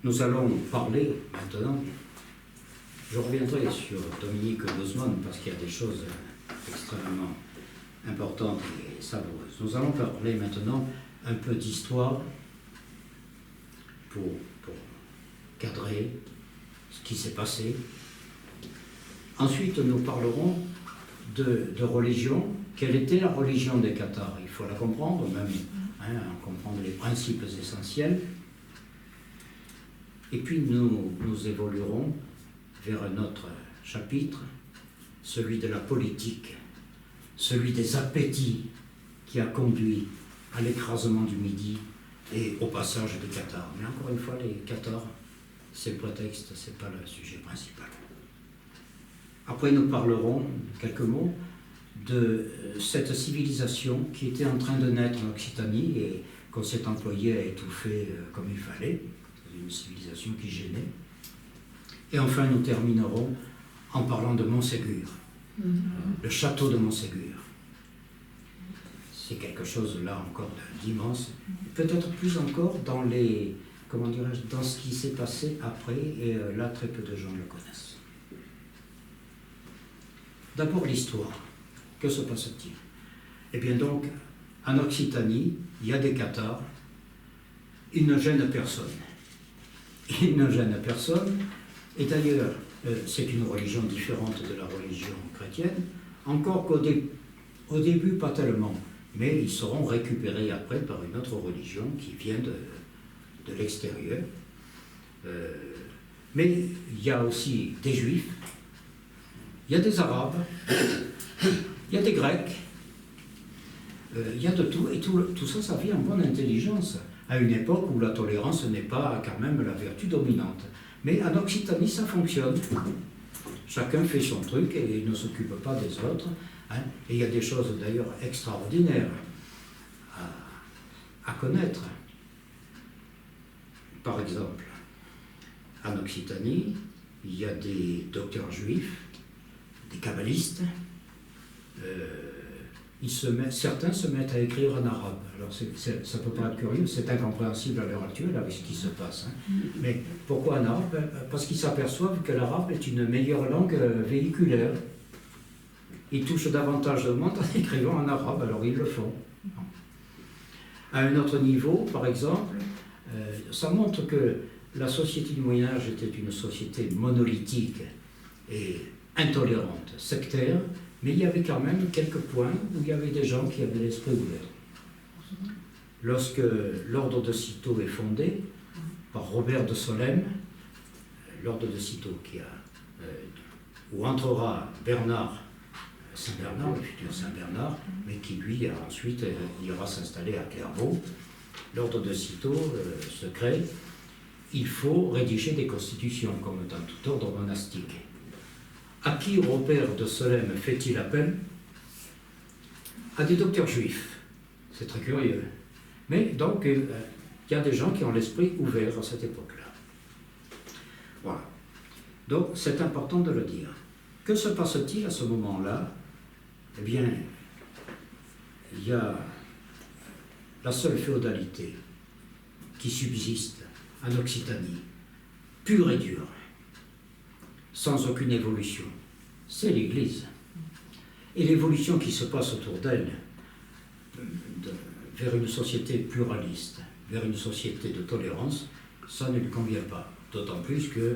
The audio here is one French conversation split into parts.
Nous allons parler maintenant, je reviendrai sur Dominique Guzman parce qu'il y a des choses extrêmement importantes et savoureuses. Nous allons parler maintenant un peu d'histoire pour cadrer ce qui s'est passé. Ensuite, nous parlerons de religion. Quelle était la religion des Cathares? Il faut la comprendre, même comprendre les principes essentiels. Et puis nous évoluerons vers un autre chapitre, celui de la politique, celui des appétits qui a conduit à l'écrasement du Midi et au passage des Cathares. Mais encore une fois, les Cathares, c'est le prétexte, ce n'est pas le sujet principal. Après, nous parlerons, quelques mots, de cette civilisation qui était en train de naître en Occitanie et qu'on s'est employé à étouffer comme il fallait, une civilisation qui gênait. Et enfin, nous terminerons en parlant de Montségur, le château de Montségur. C'est quelque chose, là encore, d'immense, peut-être plus encore dans les, comment dirais-je, dans ce qui s'est passé après, et là, très peu de gens le connaissent. D'abord, l'histoire. Que se passe-t-il? Eh bien donc, en Occitanie, il y a des Cathares, ils ne gênent personne. Ils ne gênent personne, et d'ailleurs, c'est une religion différente de la religion chrétienne, encore qu'au début, pas tellement, mais ils seront récupérés après par une autre religion qui vient de l'extérieur. Mais il y a aussi des Juifs, il y a des Arabes, il y a des Grecs, il y a de tout, et tout ça, ça vit en bonne intelligence, à une époque où la tolérance n'est pas quand même la vertu dominante. Mais en Occitanie, ça fonctionne. Chacun fait son truc et ne s'occupe pas des autres. Et il y a des choses d'ailleurs extraordinaires à connaître. Par exemple, en Occitanie, il y a des docteurs juifs, des kabbalistes, certains se mettent à écrire en arabe. Alors ça peut pas être curieux, c'est incompréhensible à l'heure actuelle avec ce qui se passe. Mais pourquoi en arabe? Parce qu'ils s'aperçoivent que l'arabe est une meilleure langue véhiculaire. Ils touchent davantage de monde en écrivant en arabe, alors ils le font. À un autre niveau, par exemple, ça montre que la société du Moyen-Âge était une société monolithique et intolérante, sectaire, mais il y avait quand même quelques points où il y avait des gens qui avaient l'esprit ouvert. Lorsque l'ordre de Cîteaux est fondé par Robert de Solesmes, l'ordre de Cîteaux où entrera Bernard, Saint-Bernard, le futur Saint-Bernard, mais qui lui ensuite ira s'installer à Clairvaux, l'ordre de Cîteaux se crée. Il faut rédiger des constitutions comme dans tout ordre monastique. À qui Robert de Solesmes fait-il appel? À des docteurs juifs. C'est très curieux. Mais donc, il y a des gens qui ont l'esprit ouvert à cette époque-là. Voilà. Donc, c'est important de le dire. Que se passe-t-il à ce moment-là? Eh bien, il y a la seule féodalité qui subsiste en Occitanie, pure et dure, sans aucune évolution, c'est l'Église. Et l'évolution qui se passe autour d'elle, vers une société pluraliste, vers une société de tolérance, ça ne lui convient pas. D'autant plus qu'il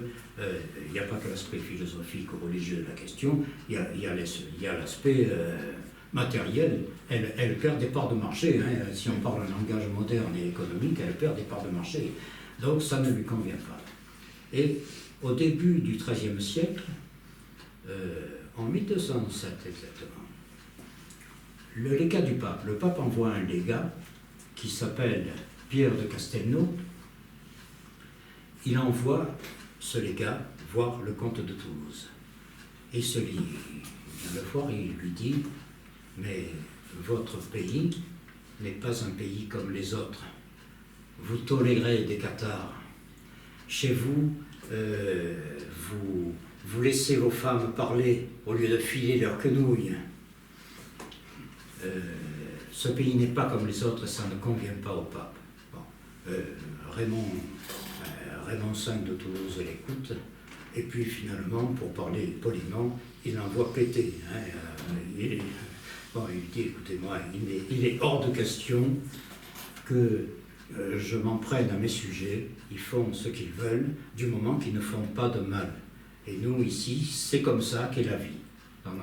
n'y a pas que l'aspect philosophique ou religieux de la question, il y a l'aspect matériel. Elle perd des parts de marché, si on parle un langage moderne et économique, elle perd des parts de marché. Donc ça ne lui convient pas. Et au début du XIIIe siècle, en 1207 exactement, le légat du pape, le pape envoie un légat qui s'appelle Pierre de Castelnau. Il envoie ce légat voir le comte de Toulouse. Et il vient le voir et il lui dit « Mais votre pays n'est pas un pays comme les autres. Vous tolérez des Cathares. Chez vous, vous laissez vos femmes parler au lieu de filer leurs quenouilles. Ce pays n'est pas comme les autres et ça ne convient pas au pape. » Bon, Raymond V de Toulouse l'écoute, et puis finalement, pour parler poliment, il l'envoie péter. Hein, il dit, écoutez-moi, il est hors de question que je m'en prenne à mes sujets, ils font ce qu'ils veulent, du moment qu'ils ne font pas de mal. Et nous, ici, c'est comme ça qu'est la vie dans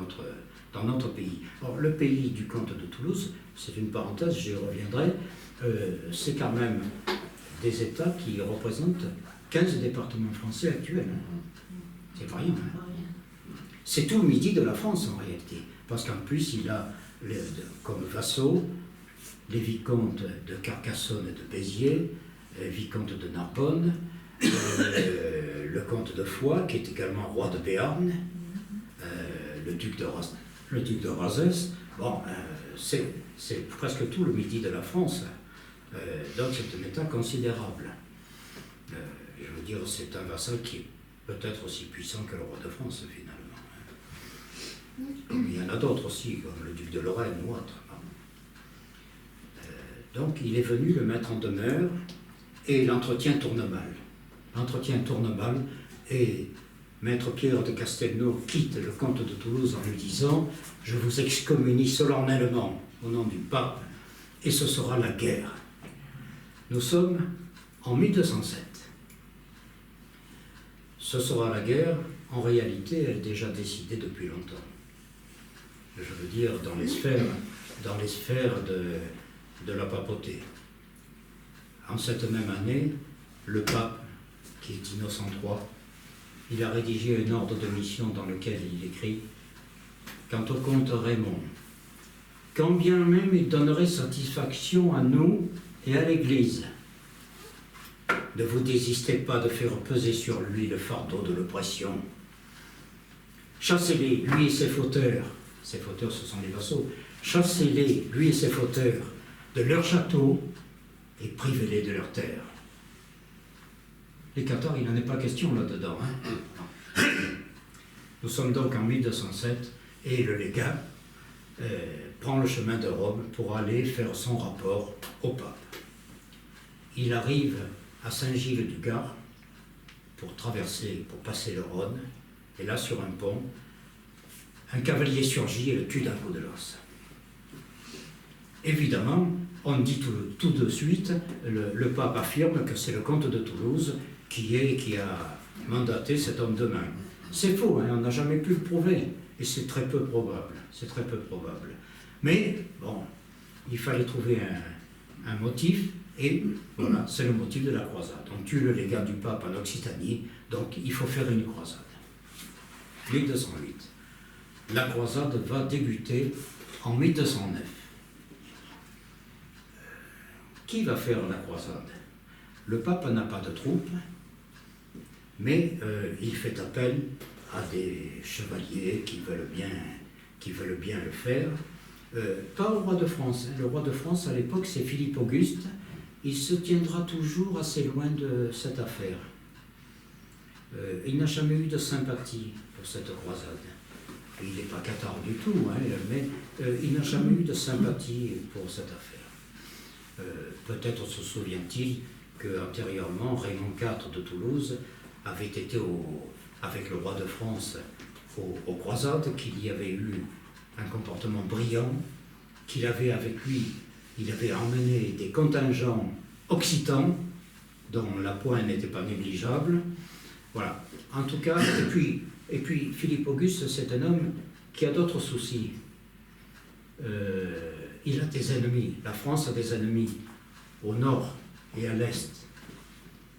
notre pays. Or, le pays du comte de Toulouse, c'est une parenthèse, j'y reviendrai, c'est quand même des États qui représentent 15 départements français actuels. C'est pas rien. Hein. C'est tout le midi de la France en réalité, parce qu'en plus, il a comme vassaux les vicomtes de Carcassonne et de Béziers, vicomte de Narbonne, le comte de Foix, qui est également roi de Béarn, le duc de Razès. Bon, c'est presque tout le midi de la France. Donc c'est un État considérable. Je veux dire, c'est un vassal qui est peut-être aussi puissant que le roi de France, finalement. Comme il y en a d'autres aussi, comme le duc de Lorraine ou autre. Donc il est venu le mettre en demeure, et l'entretien tourne mal. L'entretien tourne mal, et Maître Pierre de Castelnau quitte le comte de Toulouse en lui disant « Je vous excommunie solennellement au nom du pape, et ce sera la guerre. » Nous sommes en 1207. Ce sera la guerre, en réalité, elle est déjà décidée depuis longtemps. Je veux dire, dans les sphères de la papauté. En cette même année, le pape, qui est Innocent III, il a rédigé un ordre de mission dans lequel il écrit « Quant au comte Raymond, quand bien même il donnerait satisfaction à nous et à l'Église, ne vous désistez pas de faire peser sur lui le fardeau de l'oppression. Chassez-les, lui et ses fauteurs, ce sont les vassaux, chassez-les, lui et ses fauteurs, de leur château et privez-les de leurs terres. » Les Cathares, il n'en est pas question là-dedans. Hein. Nous sommes donc en 1207 et le légat prend le chemin de Rome pour aller faire son rapport au pape. Il arrive à Saint-Gilles-du-Gard pour passer le Rhône, et là sur un pont, un cavalier surgit et le tue d'un coup de lance. Évidemment, on dit tout de suite, le pape affirme que c'est le comte de Toulouse qui a mandaté cet homme de main. C'est faux, hein, on n'a jamais pu le prouver, et c'est très peu probable. Mais, bon, il fallait trouver un motif, et voilà, c'est le motif de la croisade. On tue le légat du pape en Occitanie, donc il faut faire une croisade. 1208. La croisade va débuter en 1209. Qui va faire la croisade? Le pape n'a pas de troupes, mais il fait appel à des chevaliers qui veulent bien le faire. Pas au roi de France. Le roi de France, à l'époque, c'est Philippe Auguste. Il se tiendra toujours assez loin de cette affaire. Il n'a jamais eu de sympathie pour cette croisade. Il n'est pas cathare du tout, hein, mais il n'a jamais eu de sympathie pour cette affaire. Peut-être se souvient-il qu'antérieurement, Raymond IV de Toulouse avait été avec le roi de France aux croisades, qu'il y avait eu un comportement brillant, qu'il avait avec lui, il avait emmené des contingents occitans, dont la pointe n'était pas négligeable. Voilà. En tout cas, et puis Philippe Auguste, c'est un homme qui a d'autres soucis. Il a des ennemis. La France a des ennemis au nord et à l'est.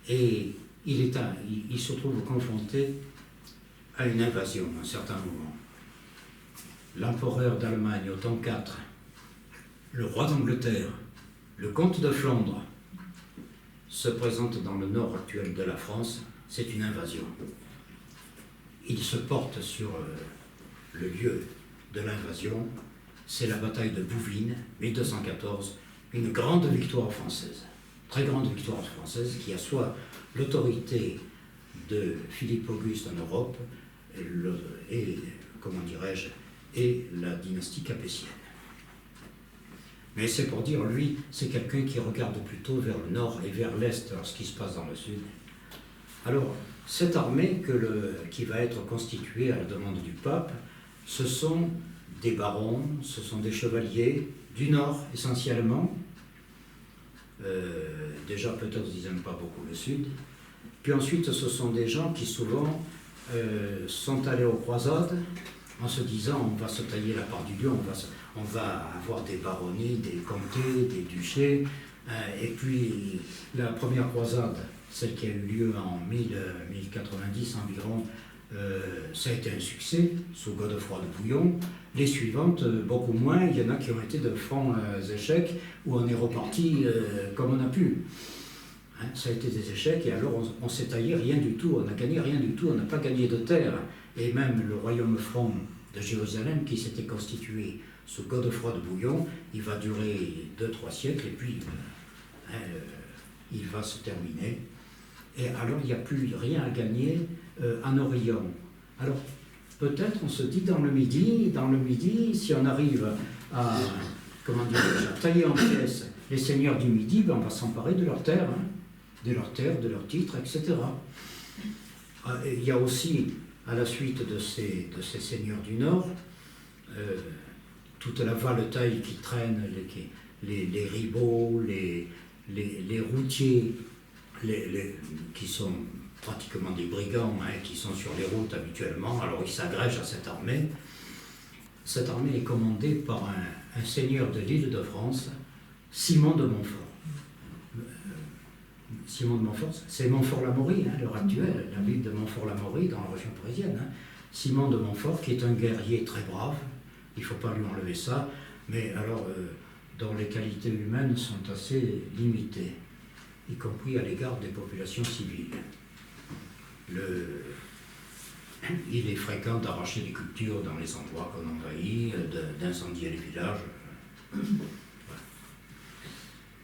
Et il se trouve confronté à une invasion à un certain moment. L'empereur d'Allemagne, Otton IV, le roi d'Angleterre, le comte de Flandre, se présentent dans le nord actuel de la France. C'est une invasion. Il se porte sur le lieu de l'invasion. C'est la bataille de Bouvines, 1214, une grande victoire française, très grande victoire française qui assoit l'autorité de Philippe Auguste en Europe et la dynastie capétienne. Mais c'est pour dire, lui, c'est quelqu'un qui regarde plutôt vers le nord et vers l'est, alors ce qui se passe dans le sud. Alors, cette armée qui va être constituée à la demande du pape, ce sont des barons, ce sont des chevaliers du Nord essentiellement. Déjà, peut-être ils n'aiment pas beaucoup le Sud. Puis ensuite, ce sont des gens qui souvent sont allés aux croisades en se disant on va se tailler la part du lion, on va avoir des baronnies, des comtés, des duchés. Et puis la première croisade, celle qui a eu lieu en 1090 environ, ça a été un succès sous Godefroy de Bouillon. Les suivantes, beaucoup moins. Il y en a qui ont été de francs échecs où on est reparti comme on a pu. Hein, ça a été des échecs et alors on s'est taillé rien du tout, on n'a gagné rien du tout, on n'a pas gagné de terre. Et même le royaume franc de Jérusalem qui s'était constitué sous Godefroy de Bouillon, il va durer 2-3 siècles et puis il va se terminer. Et alors il n'y a plus rien à gagner en Orient. Alors peut-être on se dit dans le Midi, si on arrive à, à tailler en pièces les seigneurs du Midi, ben on va s'emparer de leurs terres, de leurs titres, etc. Il y a aussi, à la suite de ces seigneurs du Nord, toute la valetaille qui traîne, les ribots, les routiers, qui sont pratiquement des brigands, qui sont sur les routes habituellement, alors ils s'agrègent à cette armée. Cette armée est commandée par un seigneur de l'île de France, Simon de Montfort. Simon de Montfort, c'est Montfort-l'Amaury, l'heure actuelle, la ville de Montfort-l'Amaury dans la région parisienne. Simon de Montfort, qui est un guerrier très brave, il ne faut pas lui enlever ça, mais alors dont les qualités humaines sont assez limitées, y compris à l'égard des populations civiles. Il est fréquent d'arracher des cultures dans les endroits qu'on envahit, d'incendier les villages. Voilà.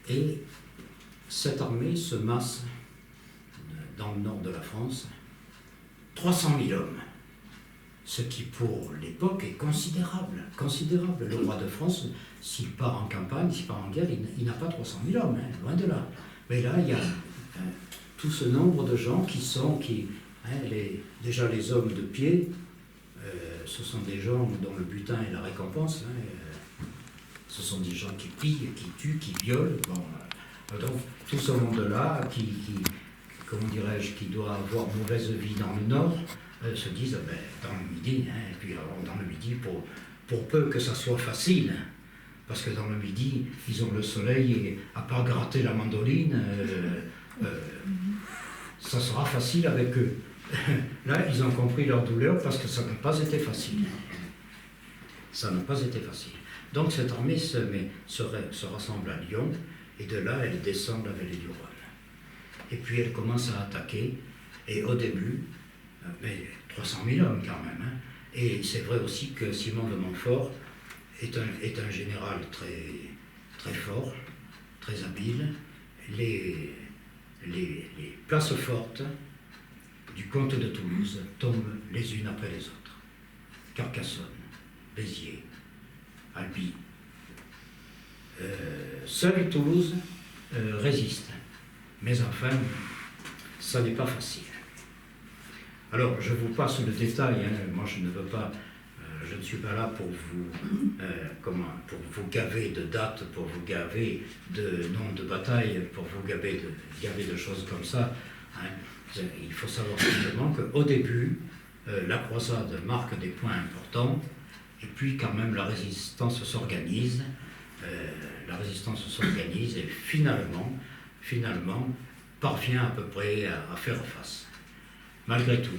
Et cette armée se masse dans le nord de la France, 300 000 hommes, ce qui pour l'époque est considérable. Le roi de France, s'il part en campagne, s'il part en guerre, il n'a pas 300 000 hommes, loin de là. Mais là, il y a tout ce nombre de gens déjà les hommes de pied, ce sont des gens dont le butin est la récompense, ce sont des gens qui pillent, qui tuent, qui violent. Bon, donc tout ce monde-là, qui doit avoir mauvaise vie dans le Nord, se disent dans le Midi, et puis alors, dans le Midi, pour peu que ça soit facile, parce que dans le Midi, ils ont le soleil et à part gratter la mandoline, ça sera facile avec eux. Là, ils ont compris leur douleur parce que ça n'a pas été facile. Ça n'a pas été facile. Donc cette armée se rassemble à Lyon, et de là, elle descend la vallée du Rhône. Et puis elle commence à attaquer, et au début, mais 300 000 hommes quand même. Et c'est vrai aussi que Simon de Montfort est un général très, très fort, très habile. Les places fortes du comte de Toulouse tombent les unes après les autres. Carcassonne, Béziers, Albi. Seule Toulouse résiste. Mais enfin, ça n'est pas facile. Alors, je vous passe le détail. Moi, je ne suis pas là pour vous gaver de dates, pour vous gaver de noms de batailles, pour vous gaver de choses comme ça. Il faut savoir simplement qu'au début, la croisade marque des points importants, et puis quand même la résistance s'organise. Et finalement parvient à peu près à faire face. Malgré tout,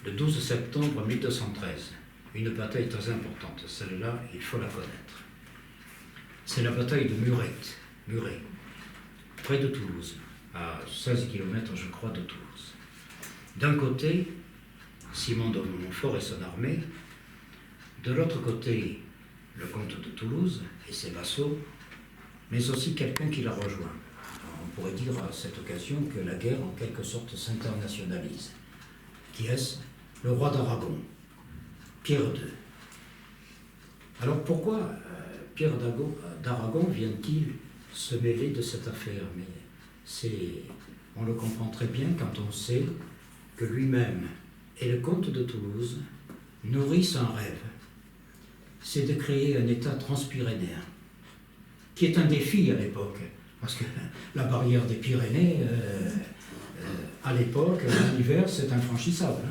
le 12 septembre 1213, une bataille très importante, celle-là, il faut la connaître. C'est la bataille de Muret, près de Toulouse, à 16 km, je crois, de Toulouse. D'un côté, Simon de Montfort et son armée, de l'autre côté, le comte de Toulouse et ses vassaux, mais aussi quelqu'un qui l'a rejoint. On pourrait dire à cette occasion que la guerre, en quelque sorte, s'internationalise. Qui est-ce? Le roi d'Aragon, Pierre II. Alors pourquoi Pierre d'Aragon vient-il se mêler de cette affaire? Mais On le comprend très bien quand on sait que lui-même et le comte de Toulouse nourrissent un rêve. C'est de créer un État transpyrénéen, qui est un défi à l'époque, parce que la barrière des Pyrénées, à l'époque, en hiver, c'est infranchissable.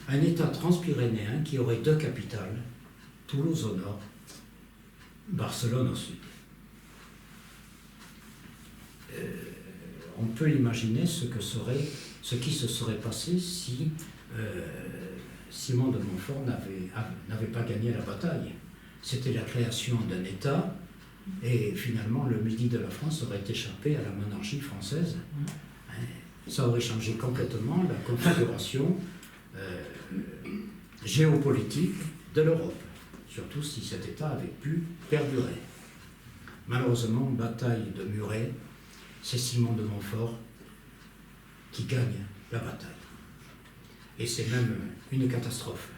Un État transpyrénéen qui aurait 2 capitales, Toulouse au nord, Barcelone au sud. On peut imaginer ce qui se serait passé si Simon de Montfort n'avait pas gagné la bataille. C'était la création d'un État, et finalement le midi de la France aurait échappé à la monarchie française. Ça aurait changé complètement la configuration géopolitique de l'Europe, surtout si cet État avait pu perdurer. Malheureusement, bataille de Muret, c'est Simon de Montfort qui gagne la bataille. Et c'est même une catastrophe.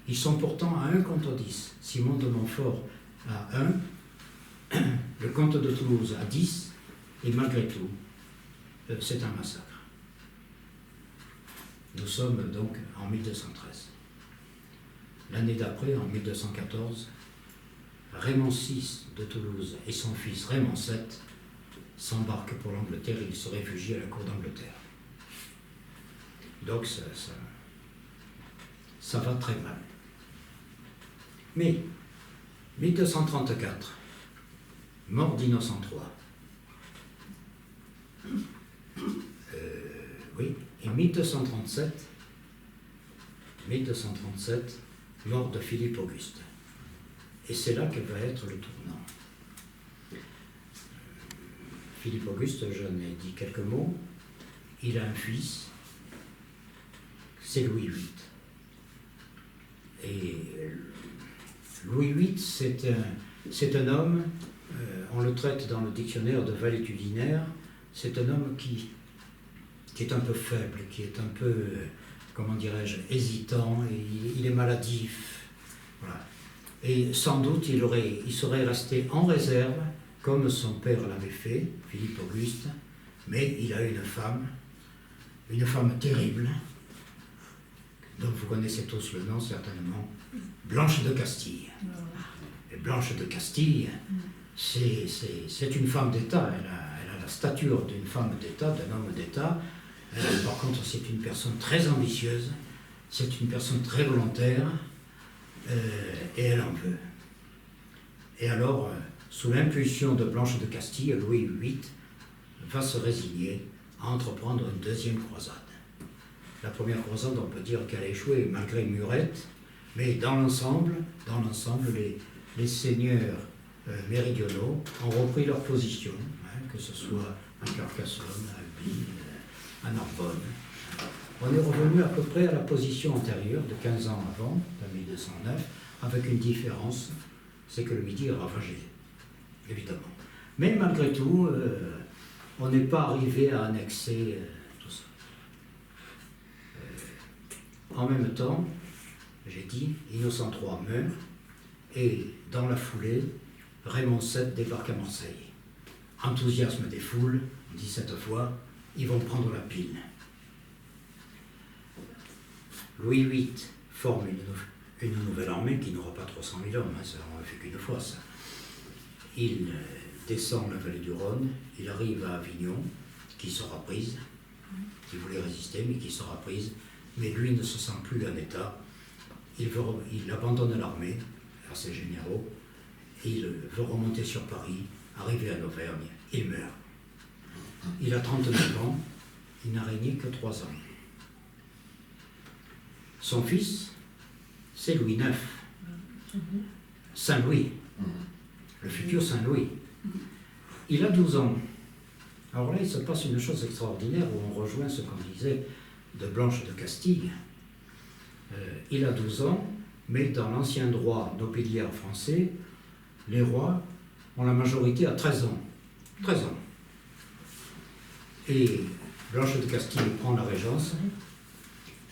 Ils sont pourtant à 1 contre 10. Simon de Montfort à 1, le comte de Toulouse à 10, et malgré tout, c'est un massacre. Nous sommes donc en 1213. L'année d'après, en 1214, Raymond VI de Toulouse et son fils Raymond VII s'embarquent pour l'Angleterre et ils se réfugient à la cour d'Angleterre. Donc ça va très mal. Mais 1234, mort d'Innocent III. Oui, et 1237, mort de Philippe Auguste. Et c'est là que va être le tournant. Philippe Auguste, j'en ai dit quelques mots, il a un fils, c'est Louis VIII. Et Louis VIII, c'est un homme, on le traite dans le dictionnaire de valétudinaire, c'est un homme qui est un peu faible, qui est un peu, comment dirais-je, hésitant, et il est maladif. Voilà. Et sans doute, il serait resté en réserve, comme son père l'avait fait, Philippe Auguste, mais il a une femme terrible, dont vous connaissez tous le nom certainement, Blanche de Castille. Et Blanche de Castille, c'est une femme d'État, elle a la stature d'une femme d'État, d'un homme d'État. Par contre, c'est une personne très ambitieuse, c'est une personne très volontaire, et elle en veut. Et alors, sous l'impulsion de Blanche de Castille, Louis VIII va se résigner à entreprendre une deuxième croisade. La première croisade, on peut dire qu'elle a échoué malgré Murette, mais dans l'ensemble, les seigneurs méridionaux ont repris leur position, que ce soit à Carcassonne, à Albi, à Narbonne. On est revenu à peu près à la position antérieure de 15 ans avant, en 1209, avec une différence, c'est que le Midi est ravagé, évidemment. Mais malgré tout, on n'est pas arrivé à annexer tout ça. En même temps, j'ai dit, Innocent III meurt, et dans la foulée, Raymond VII débarque à Marseille. Enthousiasme des foules, on dit cette fois, ils vont prendre la pile. Louis VIII forme une nouvelle armée qui n'aura pas 300 000 hommes, ça on ne fait qu'une fois ça. Il descend la vallée du Rhône, il arrive à Avignon, qui sera prise, qui voulait résister, mais qui sera prise, mais lui ne se sent plus en état, il abandonne l'armée à ses généraux, et il veut remonter sur Paris, arriver à Auvergne, il meurt. Il a 39 ans, il n'a régné que 3 ans. Son fils, c'est Louis IX, Saint-Louis, le futur Saint-Louis. Il a 12 ans. Alors là, il se passe une chose extraordinaire où on rejoint ce qu'on disait de Blanche de Castille. Il a 12 ans, mais dans l'ancien droit nobiliaire français, les rois ont la majorité à 13 ans. 13 ans. Et Blanche de Castille prend la régence,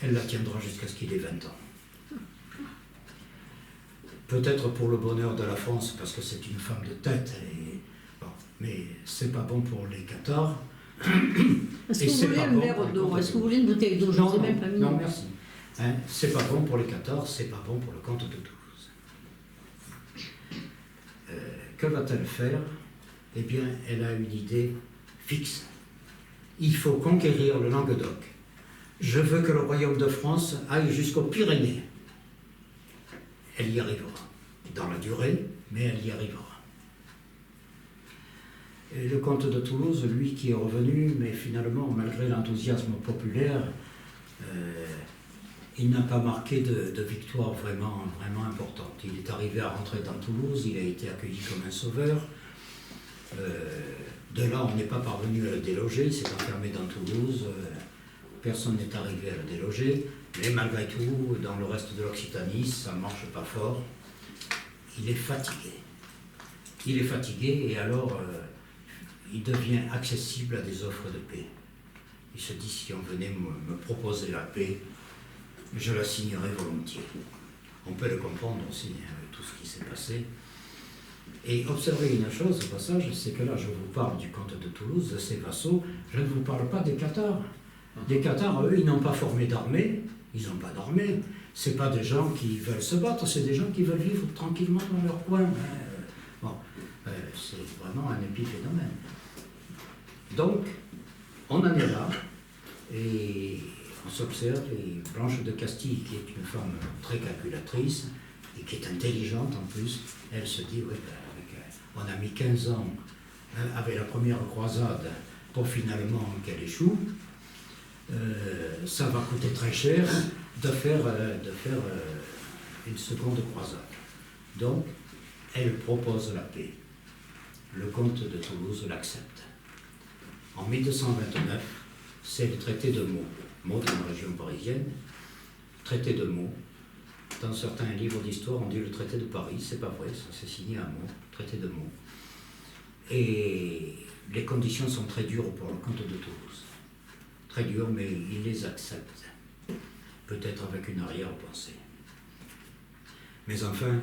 elle la tiendra jusqu'à ce qu'il ait 20 ans. Peut-être pour le bonheur de la France, parce que c'est une femme de tête, bon, mais c'est pas bon pour les Cathares, Est-ce que vous voulez un verre d'eau? Est-ce que vous voulez une bouteille d'eau? Je ne vous ai même pas mis. Non, merci. Hein, c'est pas bon pour les 14, c'est pas bon pour le comte de Toulouse. Que va-t-elle faire? Eh bien, elle a une idée fixe. Il faut conquérir le Languedoc. Je veux que le royaume de France aille jusqu'aux Pyrénées. Elle y arrivera. Dans la durée, mais elle y arrivera. Et le comte de Toulouse, lui qui est revenu, mais finalement, malgré l'enthousiasme populaire, il n'a pas marqué de victoire vraiment importante. Il est arrivé à rentrer dans Toulouse, il a été accueilli comme un sauveur. De là, on n'est pas parvenu à le déloger, il s'est enfermé dans Toulouse, personne n'est arrivé à le déloger, mais malgré tout, dans le reste de l'Occitanie, ça ne marche pas fort. Il est fatigué. Il est fatigué et alors il devient accessible à des offres de paix. Il se dit, si on venait me proposer la paix, je la signerais volontiers. On peut le comprendre aussi, hein, avec tout ce qui s'est passé. Et observez une chose au passage, c'est que là je vous parle du comte de Toulouse, de ses vassaux, je ne vous parle pas des Cathares. Les Cathares, eux, ils n'ont pas formé d'armée, ils n'ont pas d'armée. Ce n'est pas des gens qui veulent se battre, c'est des gens qui veulent vivre tranquillement dans leur coin. Bon, c'est vraiment un épiphénomène. Donc, on en est là, et on s'observe, et Blanche de Castille, qui est une femme très calculatrice, et qui est intelligente en plus, elle se dit, oui, on a mis 15 ans avec la première croisade pour finalement qu'elle échoue, ça va coûter très cher de faire une seconde croisade. Donc, elle propose la paix. Le comte de Toulouse l'accepte. En 1229, c'est le traité de Meaux. Meaux dans la région parisienne, traité de Meaux. Dans certains livres d'histoire, on dit le traité de Paris, c'est pas vrai, ça s'est signé à Meaux, traité de Meaux. Et les conditions sont très dures pour le comte de Toulouse. Très dures, mais il les accepte. Peut-être avec une arrière-pensée. Mais enfin,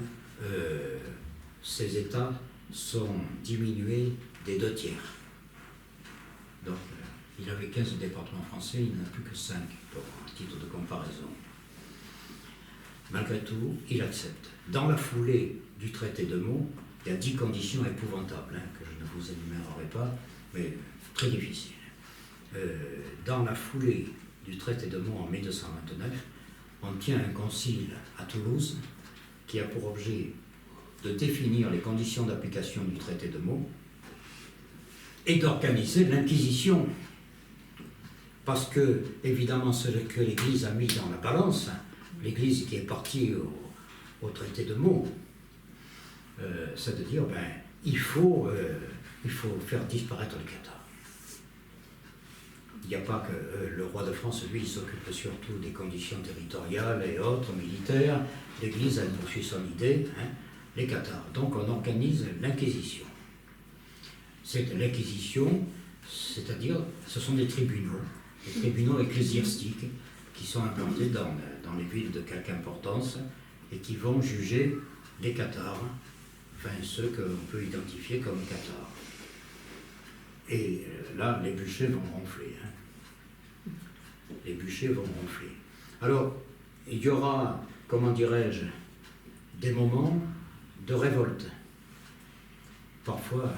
ces États sont diminués des 2/3. Donc, il avait 15 départements français, il n'en a plus que 5, pour un titre de comparaison. Malgré tout, il accepte. Dans la foulée du traité de Meaux, il y a 10 conditions épouvantables, hein, que je ne vous énumérerai pas, mais très difficiles. Dans la foulée du traité de Meaux en 1229, on tient un concile à Toulouse qui a pour objet de définir les conditions d'application du traité de Meaux et d'organiser l'Inquisition. Parce que, évidemment, ce que l'Église a mis dans la balance, l'Église qui est partie au traité de Meaux, c'est de dire, il faut faire disparaître les Cathares. Il n'y a pas que le roi de France, lui, il s'occupe surtout des conditions territoriales et autres, militaires. L'Église, elle poursuit son idée, hein, les Cathares. Donc on organise l'Inquisition. C'est l'Inquisition, c'est-à-dire, ce sont des tribunaux ecclésiastiques qui sont implantés dans les villes de quelque importance et qui vont juger les Cathares, enfin ceux qu'on peut identifier comme Cathares. Et là, les bûchers vont ronfler. Hein. Les bûchers vont ronfler. Alors, il y aura, comment dirais-je, des moments de révolte. Parfois,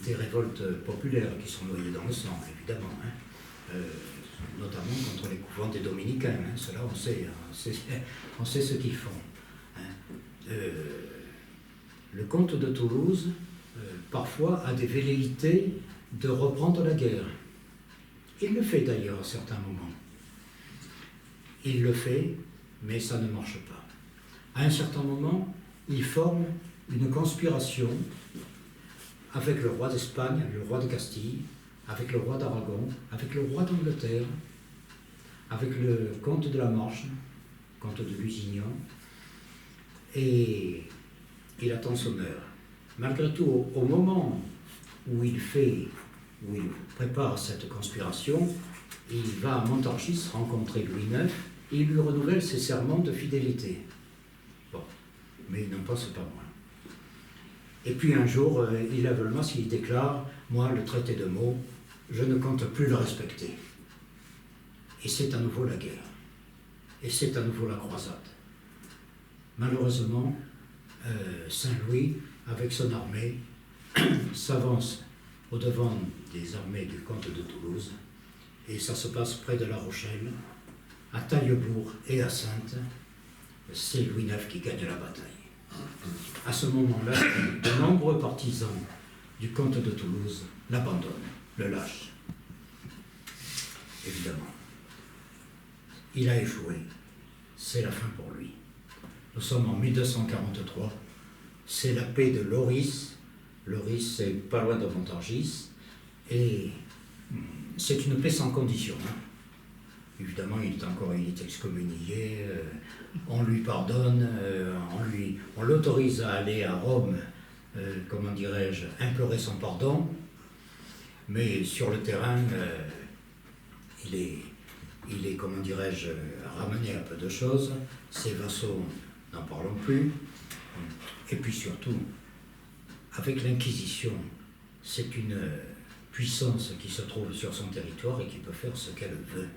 des révoltes populaires qui sont noyées dans le sang, évidemment. Hein. Notamment contre les couvents des dominicains. Hein. Cela, on sait ce qu'ils font. Hein. Le comte de Toulouse, parfois, a des velléités de reprendre la guerre. Il le fait d'ailleurs à certains moments. Il le fait, mais ça ne marche pas. À un certain moment, il forme une conspiration avec le roi d'Espagne, le roi de Castille, avec le roi d'Aragon, avec le roi d'Angleterre, avec le comte de la Marche, comte de Lusignan, et il attend son heure. Malgré tout, au moment où il prépare cette conspiration, il va à Montargis rencontrer Louis IX et il lui renouvelle ses serments de fidélité. Bon, mais il n'en pense pas moins. Et puis un jour, il lève le masque et il déclare, moi, le traité de Meaux, je ne compte plus le respecter. Et c'est à nouveau la guerre. Et c'est à nouveau la croisade. Malheureusement, Saint-Louis, avec son armée, s'avance au-devant des armées du comte de Toulouse, et ça se passe près de La Rochelle, à Taillebourg et à Saintes. C'est Louis IX qui gagne la bataille. À ce moment-là, de nombreux partisans du comte de Toulouse l'abandonnent, le lâchent. Évidemment. Il a échoué. C'est la fin pour lui. Nous sommes en 1243. C'est la paix de Loris. Loris, c'est pas loin de Montargis. Et c'est une paix sans condition. Évidemment, il est excommunié, on lui pardonne, on l'autorise à aller à Rome, comment dirais-je, implorer son pardon, mais sur le terrain, il est, comment dirais-je, ramené à peu de choses. Ses vassaux, n'en parlons plus. Et puis surtout, avec l'Inquisition, c'est une puissance qui se trouve sur son territoire et qui peut faire ce qu'elle veut.